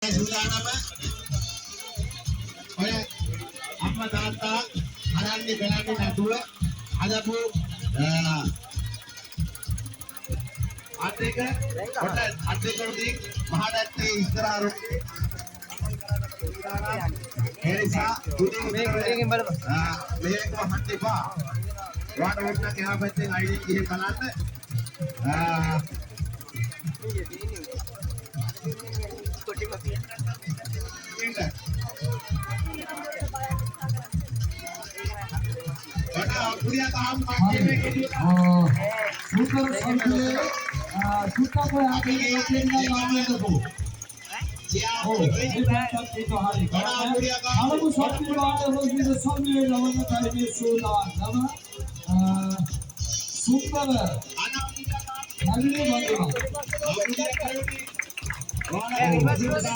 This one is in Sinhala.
සූදානම ඔය අම්මා තාත්තා අරන්නේ බලන්නේ නැතුව හදපු අටේක කොට අටේකෝදී මහදැත්තේ ඉස්සරහට එනිසා මේකෙන් බලමු මේක මහත් එපා වාට වුණා එහා පැත්තෙන් අයිඩි ගිහින් බලන්න super sampai suka berhati dengan nama itu. Oh, ini macam itu hari. Kalau pun suatu ada mungkin sambil lawan tadi sudah nama super. Hari ini bagaimana?